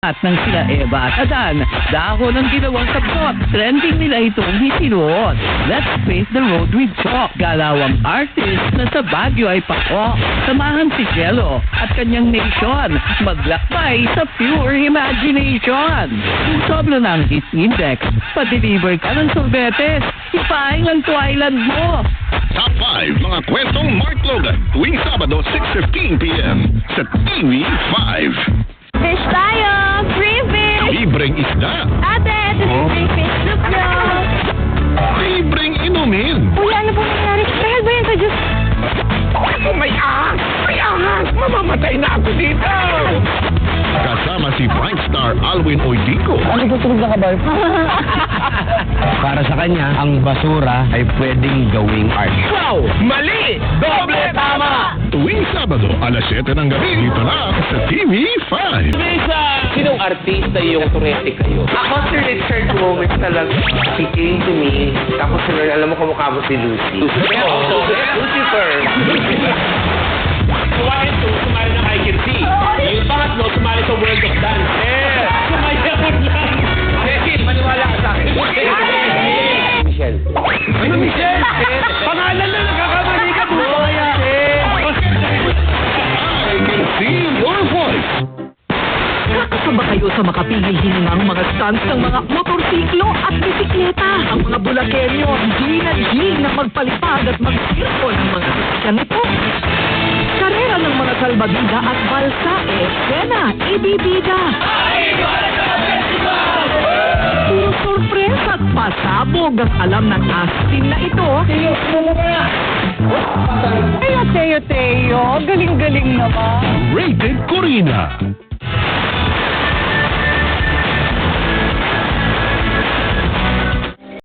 At nang sila Eva at Adan, dahon ang ginawang sabot. Trending nila itong hisinuot. Let's face the road with chalk. Galawang artist na sa Baguio ay pako. Samahan si Jello at kanyang nation. Maglakbay sa pure imagination. Kung sobra ng his index, pa-deliver ka ng sorbetes. Ipaing lang to island mo. Top 5 mga kwentong Mark Logan tuwing Sabado 6:15 p.m. sa TV5. Fish tayo! Free fish! Libreng isda. Ate, ito si free fish soup nyo! Libreng inumin. Uy, ano po nangyari? Dahil ba yan sa Diyos? Ako may ahas! May ahas! Mamamatay na ako dito! Kasama si Frankstar Alwin Oidico. Ano po tulog na kabal? Para sa kanya, ang basura ay pwedeng gawing art. Wow! Mali! Doble tama! Tuwing Sabado, alas 7 ng gabi, dito lang sa TV5. Sinong artista yung turete kayo? Ako si Richard Gomez talaga. He came to me, tapos alam mo kumukha mo si Lucy. Lucifer. Suwain to, sumali ng I Can See. Yung pangatlo, sumali sa World of Dance. Sumayaw lang. Michelle, maniwala ka sa akin. Michelle. Ano, Michelle? Pangalan na nagkakamali ka, bumaya. I can see your voice. Nakasaba kayo sa makapigil hiningang mga stunts ng mga motorsiklo at bisikleta. Ang mga bulakenyo, G na magpalipad at mag-circle ng mga sasakyan nito. Karera ng mga salbabida at balsa, eksena, ibibida. Puro sorpresa at pasabog ang alam ng Astin na ito. Teo, galing-galing naman. Rated Corina.